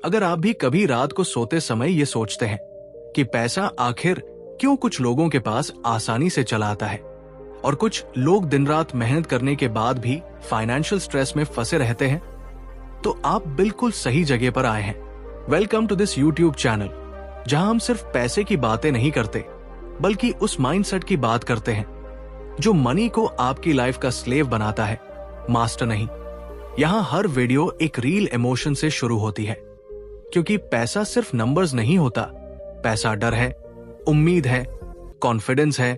अगर आप भी कभी रात को सोते समय ये सोचते हैं कि पैसा आखिर क्यों कुछ लोगों के पास आसानी से चला आता है और कुछ लोग दिन रात मेहनत करने के बाद भी फाइनेंशियल स्ट्रेस में फंसे रहते हैं, तो आप बिल्कुल सही जगह पर आए हैं। Welcome to this YouTube channel, जहां हम सिर्फ पैसे की बातें नहीं करते बल्कि उस माइंडसेट की बात करते हैं जो मनी को आपकी लाइफ का स्लेव बनाता है, मास्टर नहीं। यहां हर वीडियो एक रियल इमोशन से शुरू होती है, क्योंकि पैसा सिर्फ नंबर्स नहीं होता। पैसा डर है, उम्मीद है, कॉन्फिडेंस है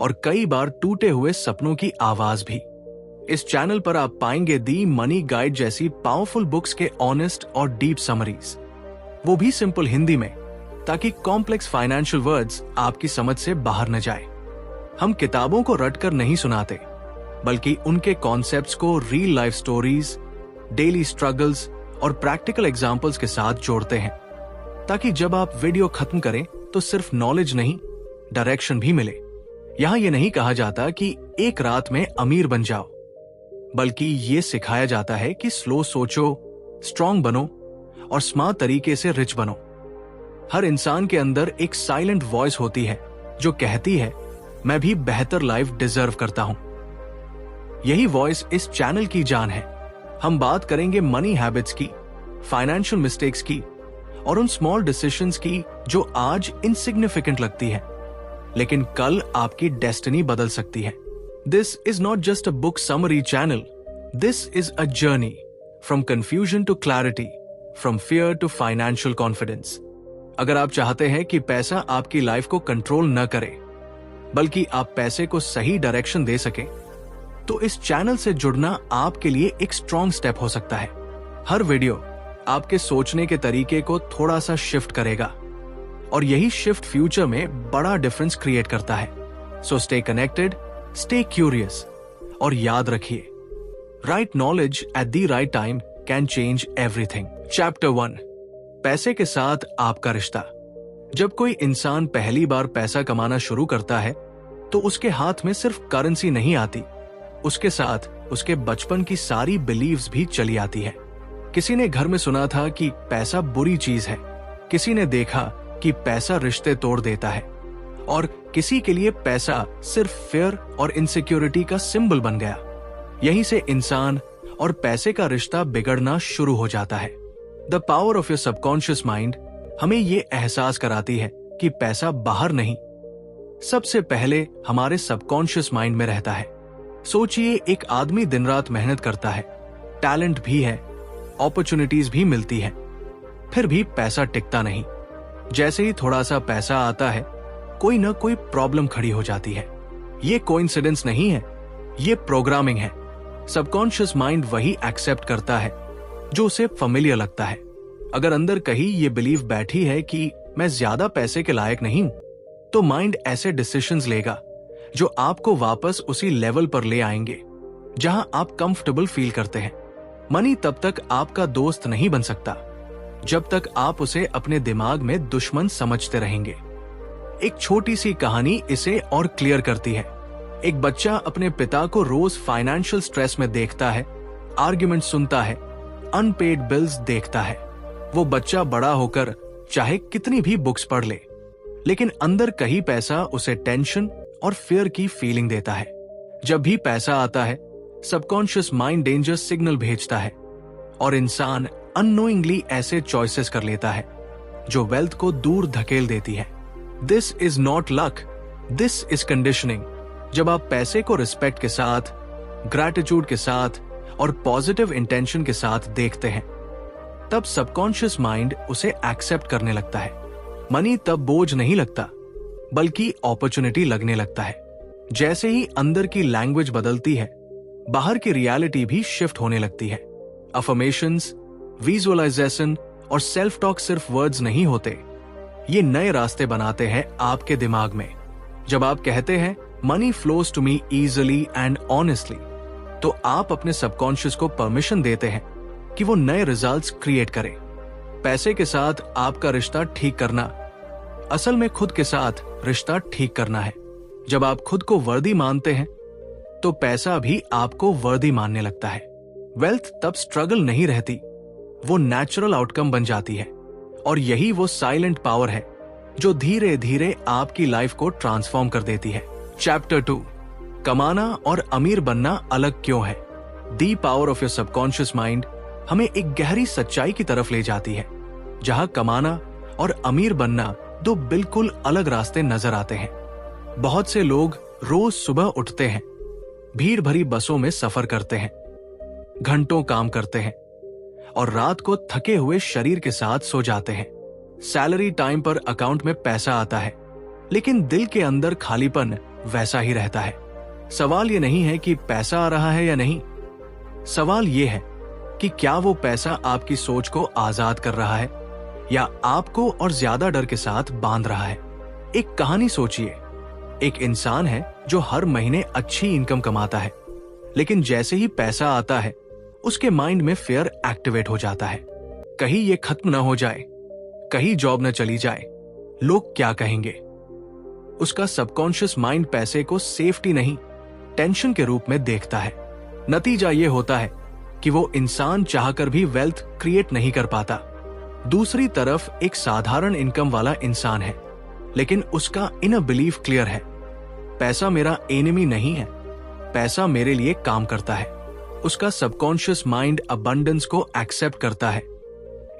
और कई बार टूटे हुए सपनों की आवाज भी। इस चैनल पर आप पाएंगे दी मनी गाइड जैसी पावरफुल बुक्स के ऑनेस्ट और डीप समरीज, वो भी सिंपल हिंदी में, ताकि कॉम्प्लेक्स फाइनेंशियल वर्ड्स आपकी समझ से बाहर न जाए। हम किताबों को रटकर नहीं सुनाते, बल्कि उनके कॉन्सेप्ट्स को real life stories, daily struggles और प्रैक्टिकल एग्जाम्पल्स के साथ जोड़ते हैं, ताकि जब आप वीडियो खत्म करें तो सिर्फ नॉलेज नहीं, डायरेक्शन भी मिले। यहां यह नहीं कहा जाता कि एक रात में अमीर बन जाओ, बल्कि ये सिखाया जाता है कि स्लो सोचो, स्ट्रांग बनो और स्मार्ट तरीके से रिच बनो। हर इंसान के अंदर एक साइलेंट वॉइस होती है जो कहती है, मैं भी बेहतर लाइफ डिजर्व करता हूं। यही वॉइस इस चैनल की जान है। हम बात करेंगे मनी हैबिट्स की, फाइनेंशियल मिस्टेक्स की और उन स्मॉल डिसीजंस की जो आज इनसिग्निफिकेंट लगती है, लेकिन कल आपकी डेस्टिनी बदल सकती है। This is not just a book summary channel, this is a journey from confusion to clarity, from fear to financial confidence. अगर आप चाहते हैं कि पैसा आपकी लाइफ को कंट्रोल न करे, बल्कि आप पैसे को सही डायरेक्शन दे सके, तो इस चैनल से जुड़ना आपके लिए एक स्ट्रॉन्ग स्टेप हो सकता है। हर वीडियो आपके सोचने के तरीके को थोड़ा सा शिफ्ट करेगा और यही शिफ्ट फ्यूचर में बड़ा डिफरेंस क्रिएट करता है। So stay connected, stay curious और याद रखिए, right knowledge at the right time can change everything. Chapter 1, पैसे के साथ आपका रिश्ता। जब कोई इंसान पहली बार पैसा कमाना शुरू करता है तो उसके हाथ में सिर्फ करेंसी नहीं आती, उसके साथ उसके बचपन की सारी बिलीव्स भी चली आती है। किसी ने घर में सुना था कि पैसा बुरी चीज है, किसी ने देखा कि पैसा रिश्ते तोड़ देता है और किसी के लिए पैसा सिर्फ फियर और इनसिक्योरिटी का सिंबल बन गया। यहीं से इंसान और पैसे का रिश्ता बिगड़ना शुरू हो जाता है। The power of your subconscious mind हमें ये एहसास कराती है कि पैसा बाहर नहीं, सबसे पहले हमारे सबकॉन्शियस माइंड में रहता है। सोचिए, एक आदमी दिन रात मेहनत करता है, टैलेंट भी है, अपॉर्चुनिटीज भी मिलती है, फिर भी पैसा टिकता नहीं। जैसे ही थोड़ा सा पैसा आता है, कोई न कोई प्रॉब्लम खड़ी हो जाती है। ये कोइंसिडेंस नहीं है, ये प्रोग्रामिंग है। सबकॉन्शियस माइंड वही एक्सेप्ट करता है जो उसे familiar लगता है। अगर अंदर कहीं ये बिलीव बैठी है कि मैं ज्यादा पैसे के लायक नहीं हूं, तो माइंड ऐसे डिसीजंस लेगा जो आपको वापस उसी लेवल पर ले आएंगे जहां आप कंफर्टेबल फील करते हैं। मनी तब तक आपका दोस्त नहीं बन सकता जब तक आप उसे अपने दिमाग में दुश्मन समझते रहेंगे। एक छोटी सी कहानी इसे और क्लियर करती है। एक बच्चा अपने पिता को रोज फाइनेंशियल स्ट्रेस में देखता है, आर्ग्यूमेंट सुनता है, अनपेड बिल्स देखता है। वो बच्चा बड़ा होकर चाहे कितनी भी बुक्स पढ़ ले, लेकिन अंदर कहीं पैसा उसे टेंशन और फियर की फीलिंग देता है। जब भी पैसा आता है, सबकॉन्शियस माइंड डेंजर सिग्नल भेजता है और इंसान अननोइंगली ऐसे चॉइसेस कर लेता है जो वेल्थ को दूर धकेल देती है। This is not luck, this is conditioning. जब आप पैसे को रिस्पेक्ट के साथ, ग्रैटिट्यूड के साथ और पॉजिटिव इंटेंशन के साथ देखते हैं, तब सबकॉन्शियस माइंड उसे एक्सेप्ट करने लगता है। मनी तब बोझ नहीं लगता, बल्कि अपॉर्चुनिटी लगने लगता है। जैसे ही अंदर की लैंग्वेज बदलती है, बाहर की रियलिटी भी शिफ्ट होने लगती है। अफर्मेशंस, विजुअलाइजेशन और सेल्फ टॉक सिर्फ वर्ड्स नहीं होते, ये नए रास्ते बनाते हैं आपके दिमाग में। जब आप कहते हैं money flows to me easily and honestly, तो आप अपने सबकॉन्शियस को परमिशन देते हैं कि वो नए रिजल्ट्स क्रिएट करे। पैसे के साथ आपका रिश्ता ठीक करना असल में खुद के साथ रिश्ता ठीक करना है। जब आप खुद को वर्दी मानते हैं, तो पैसा भी आपको वर्दी मानने लगता है। वेल्थ तब स्ट्रगल नहीं रहती, वो नेचुरल आउटकम बन जाती है। और यही वो साइलेंट पावर है जो धीरे धीरे आपकी लाइफ को ट्रांसफॉर्म कर देती है। चैप्टर 2, कमाना और अमीर बनना अलग क्यों है। The power of your subconscious mind हमें एक गहरी सच्चाई की तरफ ले जाती है, जहां कमाना और अमीर बनना दो बिल्कुल अलग रास्ते नजर आते हैं। बहुत से लोग रोज सुबह उठते हैं, भीड़ भरी बसों में सफर करते हैं, घंटों काम करते हैं और रात को थके हुए शरीर के साथ सो जाते हैं। सैलरी टाइम पर अकाउंट में पैसा आता है, लेकिन दिल के अंदर खालीपन वैसा ही रहता है। सवाल ये नहीं है कि पैसा आ रहा है या नहीं, सवाल ये है कि क्या वो पैसा आपकी सोच को आजाद कर रहा है या आपको और ज्यादा डर के साथ बांध रहा है। एक कहानी सोचिए, एक इंसान है जो हर महीने अच्छी इनकम कमाता है, लेकिन जैसे ही पैसा आता है उसके माइंड में फियर एक्टिवेट हो जाता है। कहीं ये खत्म ना हो जाए, कहीं जॉब न चली जाए, लोग क्या कहेंगे। उसका सबकॉन्शियस माइंड पैसे को सेफ्टी नहीं, टेंशन के रूप में देखता है। नतीजा ये होता है कि वो इंसान चाहकर भी वेल्थ क्रिएट नहीं कर पाता। दूसरी तरफ एक साधारण इनकम वाला इंसान है, लेकिन उसका इनर बिलीफ क्लियर है, पैसा मेरा एनिमी नहीं है, पैसा मेरे लिए काम करता है। उसका सबकॉन्शियस माइंड अबंडेंस को एक्सेप्ट करता है,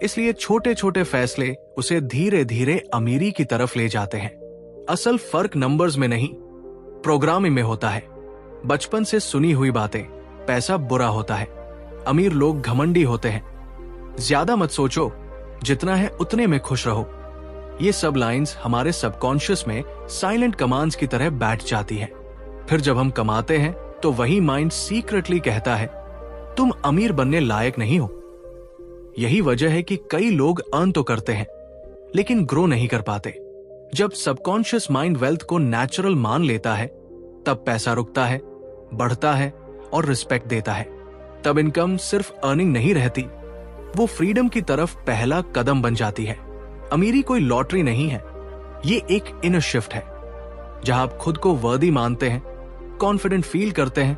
इसलिए छोटे छोटे फैसले उसे धीरे धीरे अमीरी की तरफ ले जाते हैं। असल फर्क नंबर्स में नहीं, प्रोग्रामिंग में होता है। बचपन से सुनी हुई बातें, पैसा बुरा होता है, अमीर लोग घमंडी होते हैं, ज्यादा मत सोचो, जितना है उतने में खुश रहो। ये सब लाइंस हमारे सबकॉन्शियस में साइलेंट कमांड्स की तरह बैठ जाती है। फिर जब हम कमाते हैं तो वही माइंड सीक्रेटली कहता है, तुम अमीर बनने लायक नहीं हो। यही वजह है कि कई लोग अर्न तो करते हैं लेकिन ग्रो नहीं कर पाते। जब सबकॉन्शियस माइंड वेल्थ को नेचुरल मान लेता है, तब पैसा रुकता है, बढ़ता है और रिस्पेक्ट देता है। तब इनकम सिर्फ अर्निंग नहीं रहती, वो फ्रीडम की तरफ पहला कदम बन जाती है। अमीरी कोई लॉटरी नहीं है, ये एक इनर शिफ्ट है, जहां आप खुद को वर्दी मानते हैं, कॉन्फिडेंट फील करते हैं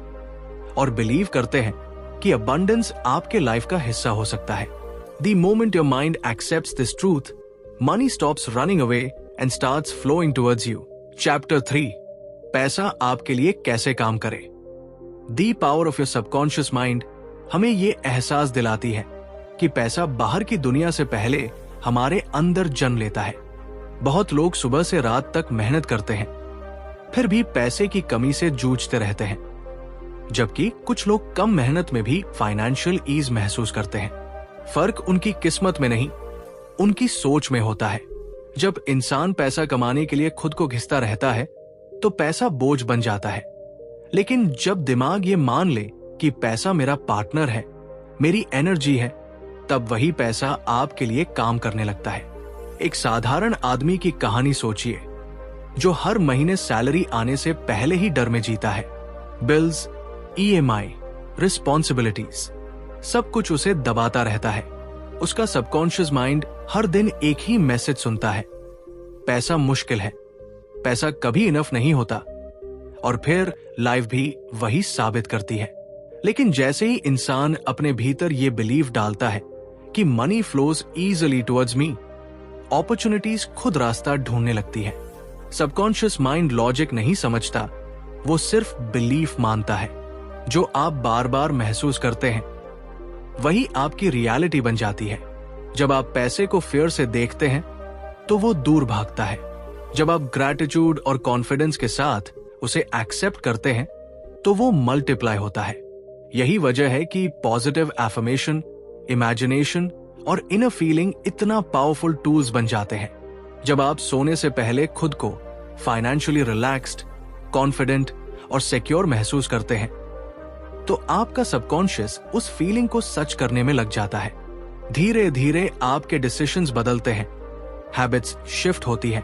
और बिलीव करते हैं कि अबंडेंस आपके लाइफ का हिस्सा हो सकता है। The moment your mind accepts this truth, money stops running away and starts flowing towards you. Chapter 3, पैसा आपके लिए कैसे काम करे। The power of your subconscious mind हमें ये एहसास दिलाती है कि पैसा बाहर की दुनिया से पहले हमारे अंदर जन्म लेता है। बहुत लोग सुबह से रात तक मेहनत करते हैं, फिर भी पैसे की कमी से जूझते रहते हैं, जबकि कुछ लोग कम मेहनत में भी फाइनेंशियल ईज महसूस करते हैं। फर्क उनकी किस्मत में नहीं, उनकी सोच में होता है। जब इंसान पैसा कमाने के लिए खुद को घिसता रहता है तो पैसा बोझ बन जाता है, लेकिन जब दिमाग ये मान ले कि पैसा मेरा पार्टनर है, मेरी एनर्जी है, तब वही पैसा आपके लिए काम करने लगता है। एक साधारण आदमी की कहानी सोचिए, जो हर महीने सैलरी आने से पहले ही डर में जीता है। बिल्स, EMI, रिस्पॉन्सिबिलिटीज, सब कुछ उसे दबाता रहता है। उसका सबकॉन्शियस माइंड हर दिन एक ही मैसेज सुनता है, पैसा मुश्किल है, पैसा कभी इनफ नहीं होता। और फिर लाइफ भी वही साबित करती है। लेकिन जैसे ही इंसान अपने भीतर ये बिलीव डालता है कि money flows easily towards me, opportunities खुद रास्ता ढूंढने लगती है। सबकॉन्शियस माइंड लॉजिक नहीं समझता, वो सिर्फ बिलीफ मानता है। जो आप बार बार महसूस करते हैं वही आपकी रियलिटी बन जाती है। जब आप पैसे को फेयर से देखते हैं तो वो दूर भागता है। जब आप ग्रैटिट्यूड और कॉन्फिडेंस के साथ उसे एक्सेप्ट करते हैं तो वो मल्टीप्लाई होता है। यही वजह है कि पॉजिटिव एफर्मेशन, इमेजिनेशन और इनर फीलिंग इतना पावरफुल टूल्स बन जाते हैं। जब आप सोने से पहले खुद को फाइनेंशियली रिलैक्स्ड, कॉन्फिडेंट और सिक्योर महसूस करते हैं, तो आपका सबकॉन्शियस उस फीलिंग को सच करने में लग जाता है। धीरे धीरे आपके डिसीजंस बदलते हैं, हैबिट्स शिफ्ट होती हैं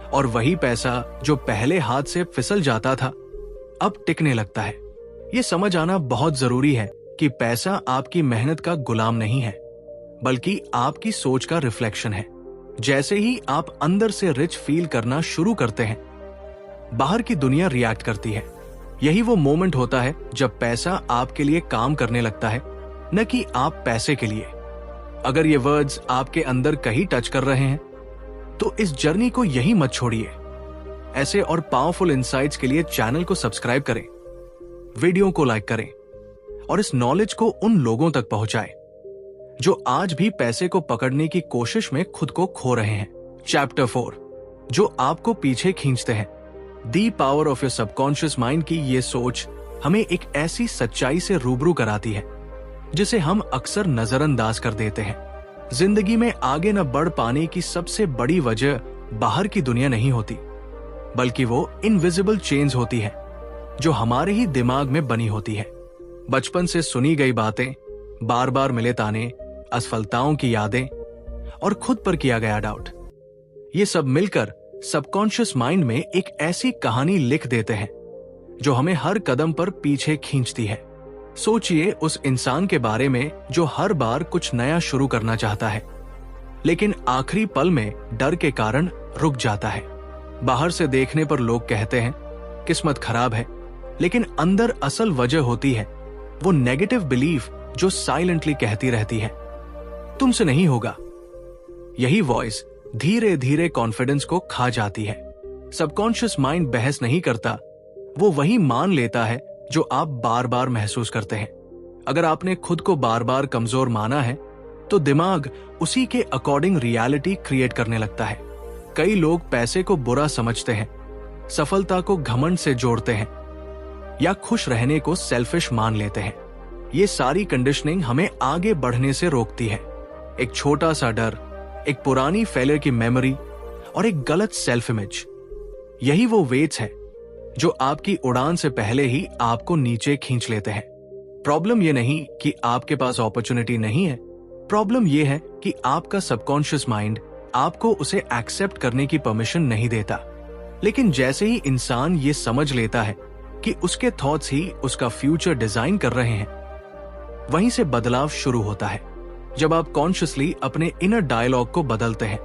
और वही पैसा जो पहले हाथ से फिसल जाता था अब टिकने लगता है। ये समझ आना बहुत जरूरी है कि पैसा आपकी मेहनत का गुलाम नहीं है, बल्कि आपकी सोच का रिफ्लेक्शन है। जैसे ही आप अंदर से रिच फील करना शुरू करते हैं, बाहर की दुनिया रिएक्ट करती है। यही वो मोमेंट होता है जब पैसा आपके लिए काम करने लगता है, न कि आप पैसे के लिए। अगर ये वर्ड्स आपके अंदर कहीं टच कर रहे हैं तो इस जर्नी को यही मत छोड़िए। ऐसे और पावरफुल इंसाइट्स के लिए चैनल को सब्सक्राइब करें, वीडियो को लाइक करें और इस नॉलेज को उन लोगों तक पहुंचाएं जो आज भी पैसे को पकड़ने की कोशिश में खुद को खो रहे हैं। चैप्टर 4, जो आपको पीछे खींचते हैं। The power of your subconscious mind की ये सोच हमें एक ऐसी सच्चाई से रूबरू कराती है जिसे हम अक्सर नजरअंदाज कर देते हैं। जिंदगी में आगे न बढ़ पाने की सबसे बड़ी वजह बाहर की दुनिया नहीं होती, बल्कि वो इनविजिबल चेन्स होती है जो हमारे ही दिमाग में बनी होती है। बचपन से सुनी गई बातें, बार बार मिले ताने, असफलताओं की यादें और खुद पर किया गया डाउट, ये सब मिलकर सबकॉन्शियस माइंड में एक ऐसी कहानी लिख देते हैं जो हमें हर कदम पर पीछे खींचती है। सोचिए उस इंसान के बारे में जो हर बार कुछ नया शुरू करना चाहता है, लेकिन आखिरी पल में डर के कारण रुक जाता है। बाहर से देखने पर लोग कहते हैं किस्मत खराब है, लेकिन अंदर असल वजह होती है वो नेगेटिव बिलीफ जो साइलेंटली कहती रहती है तुमसे नहीं होगा। यही वॉइस धीरे धीरे कॉन्फिडेंस को खा जाती है। सबकॉन्शियस माइंड बहस नहीं करता, वो वही मान लेता है जो आप बार बार महसूस करते हैं। अगर आपने खुद को बार बार कमजोर माना है तो दिमाग उसी के अकॉर्डिंग रियलिटी क्रिएट करने लगता है। कई लोग पैसे को बुरा समझते हैं, सफलता को घमंड से जोड़ते हैं या खुश रहने को सेल्फिश मान लेते हैं। ये सारी कंडीशनिंग हमें आगे बढ़ने से रोकती है। एक छोटा सा डर, एक पुरानी फेलियर की मेमोरी और एक गलत सेल्फ इमेज, यही वो वेट्स है जो आपकी उड़ान से पहले ही आपको नीचे खींच लेते हैं। प्रॉब्लम ये नहीं कि आपके पास अपॉर्चुनिटी नहीं है, प्रॉब्लम ये है कि आपका सबकॉन्शियस माइंड आपको उसे एक्सेप्ट करने की परमिशन नहीं देता। लेकिन जैसे ही इंसान ये समझ लेता है कि उसके थॉट्स ही उसका फ्यूचर डिजाइन कर रहे हैं, वहीं से बदलाव शुरू होता है। जब आप कॉन्शियसली अपने इनर डायलॉग को बदलते हैं,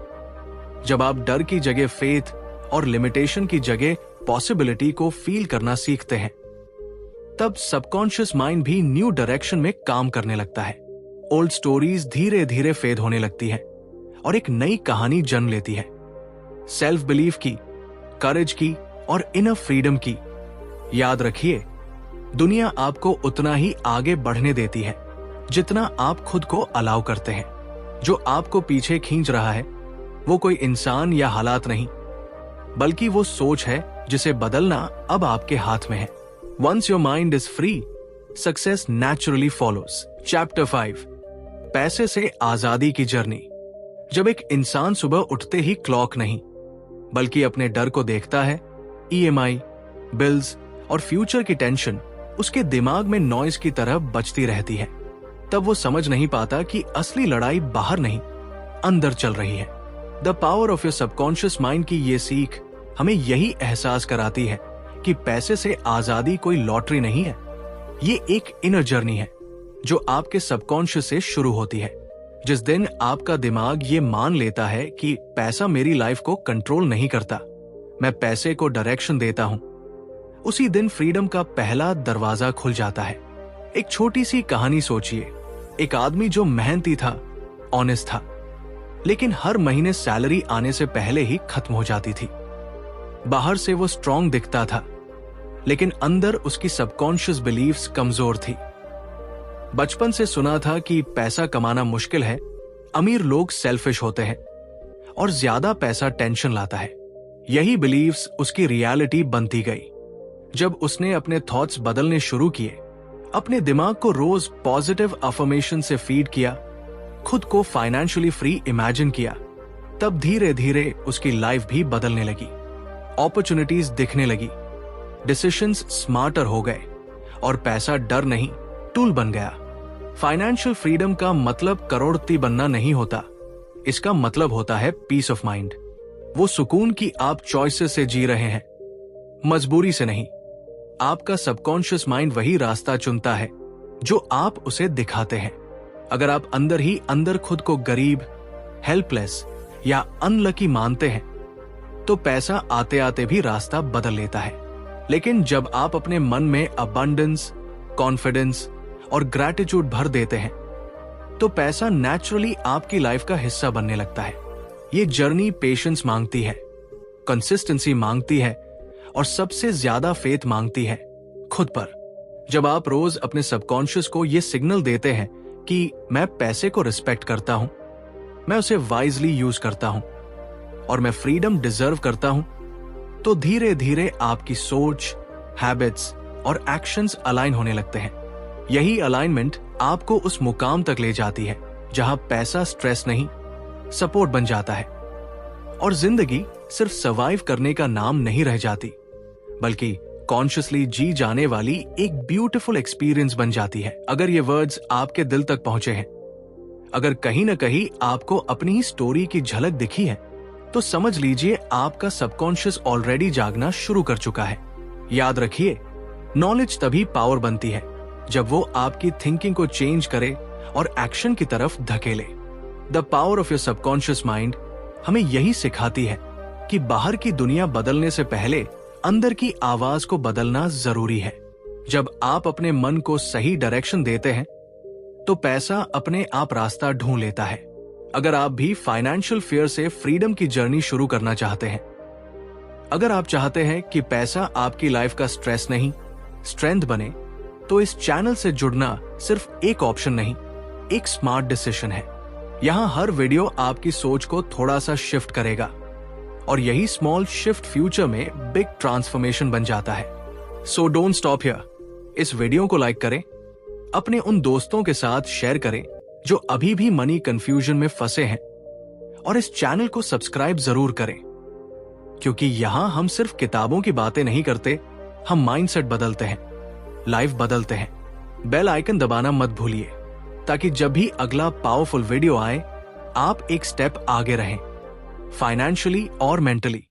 जब आप डर की जगह फेथ और लिमिटेशन की जगह पॉसिबिलिटी को फील करना सीखते हैं, तब सबकॉन्शियस माइंड भी न्यू डायरेक्शन में काम करने लगता है। ओल्ड स्टोरीज धीरे धीरे फेड होने लगती है और एक नई कहानी जन्म लेती है। सेल्फ बिलीफ की, करेज की और इनर फ्रीडम की। याद रखिए, दुनिया आपको उतना ही आगे बढ़ने देती है जितना आप खुद को अलाउ करते हैं। जो आपको पीछे खींच रहा है वो कोई इंसान या हालात नहीं, बल्कि वो सोच है जिसे बदलना अब आपके हाथ में है। Once your mind is free, success naturally follows. Chapter 5, पैसे से आजादी की जर्नी। जब एक इंसान सुबह उठते ही क्लॉक नहीं, बल्कि अपने डर को देखता है, EMI, बिल्स और फ्यूचर की टेंशन उसके दिमाग में नॉइज की तरह बजती रहती है, तब वो समझ नहीं पाता कि असली लड़ाई बाहर नहीं, अंदर चल रही है। The power of your subconscious mind की ये सीख हमें यही एहसास कराती है कि पैसे से आजादी कोई लॉटरी नहीं है, ये एक इनर जर्नी है जो आपके सबकॉन्शियस से शुरू होती है। जिस दिन आपका दिमाग ये मान लेता है कि पैसा मेरी लाइफ को कंट्रोल नहीं करता, मैं पैसे को डायरेक्शन देता हूं, उसी दिन फ्रीडम का पहला दरवाजा खुल जाता है। एक छोटी सी कहानी सोचिए। एक आदमी जो मेहनती था, ऑनेस्ट था, लेकिन हर महीने सैलरी आने से पहले ही खत्म हो जाती थी। बाहर से वो स्ट्रांग दिखता था, लेकिन अंदर उसकी सबकॉन्शियस बिलीफ्स कमजोर थी। बचपन से सुना था कि पैसा कमाना मुश्किल है, अमीर लोग सेल्फिश होते हैं और ज्यादा पैसा टेंशन लाता है। यही बिलीफ्स उसकी रियलिटी बनती गई। जब उसने अपने थॉट्स बदलने शुरू किए, अपने दिमाग को रोज पॉजिटिव अफर्मेशन से फीड किया, खुद को फाइनेंशियली फ्री इमेजिन किया, तब धीरे धीरे उसकी लाइफ भी बदलने लगी। अपॉर्चुनिटीज दिखने लगी, डिसीजंस स्मार्टर हो गए और पैसा डर नहीं, टूल बन गया। फाइनेंशियल फ्रीडम का मतलब करोड़पति बनना नहीं होता, इसका मतलब होता है पीस ऑफ माइंड। वो सुकून की आप चॉइसेस से जी रहे हैं, मजबूरी से नहीं। आपका सबकॉन्शियस माइंड वही रास्ता चुनता है जो आप उसे दिखाते हैं। अगर आप अंदर ही अंदर खुद को गरीब, हेल्पलेस या अनलकी मानते हैं, तो पैसा आते आते भी रास्ता बदल लेता है। लेकिन जब आप अपने मन में अबंडेंस, कॉन्फिडेंस और ग्रैटिट्यूड भर देते हैं, तो पैसा नेचुरली आपकी लाइफ का हिस्सा बनने लगता है। ये जर्नी पेशेंस मांगती है, कंसिस्टेंसी मांगती है और सबसे ज्यादा फेथ मांगती है खुद पर। जब आप रोज अपने सबकॉन्शियस को ये सिग्नल देते हैं कि मैं पैसे को रिस्पेक्ट करता हूं, मैं उसे वाइजली यूज करता हूं और मैं फ्रीडम डिजर्व करता हूं, तो धीरे धीरे आपकी सोच, हैबिट्स और एक्शंस अलाइन होने लगते हैं। यही अलाइनमेंट आपको उस मुकाम तक ले जाती है जहां पैसा स्ट्रेस नहीं, सपोर्ट बन जाता है और जिंदगी सिर्फ सर्वाइव करने का नाम नहीं रह जाती, बल्कि कॉन्शियसली जी जाने वाली एक ब्यूटीफुल एक्सपीरियंस बन जाती है। अगर ये वर्ड्स आपके दिल तक पहुंचे हैं, अगर कहीं ना कहीं आपको अपनी ही स्टोरी की झलक दिखी है, तो समझ लीजिए आपका सबकॉन्शियस ऑलरेडी जागना शुरू कर चुका है। याद रखिए, नॉलेज तभी पावर बनती है जब वो आपकी थिंकिंग को चेंज करे और एक्शन की तरफ धकेले। The power of your subconscious mind हमें यही सिखाती है कि बाहर की दुनिया बदलने से पहले अंदर की आवाज को बदलना जरूरी है। जब आप अपने मन को सही डायरेक्शन देते हैं, तो पैसा अपने आप रास्ता ढूंढ लेता है। अगर आप भी फाइनेंशियल फियर से फ्रीडम की जर्नी शुरू करना चाहते हैं, अगर आप चाहते हैं कि पैसा आपकी लाइफ का स्ट्रेस नहीं, स्ट्रेंथ बने, तो इस चैनल से जुड़ना सिर्फ एक ऑप्शन नहीं, एक स्मार्ट डिसीजन है। यहां हर वीडियो आपकी सोच को थोड़ा सा शिफ्ट करेगा और यही स्मॉल शिफ्ट फ्यूचर में बिग ट्रांसफॉर्मेशन बन जाता है। So don't stop here. इस वीडियो को लाइक करें, अपने उन दोस्तों के साथ शेयर करें जो अभी भी मनी कंफ्यूजन में फंसे हैं, और इस चैनल को सब्सक्राइब जरूर करें, क्योंकि यहां हम सिर्फ किताबों की बातें नहीं करते, हम माइंडसेट बदलते हैं, लाइफ बदलते हैं। बेल आइकन दबाना मत भूलिए, ताकि जब भी अगला पावरफुल वीडियो आए, आप एक स्टेप आगे रहें, फाइनेंशियली और मेंटली।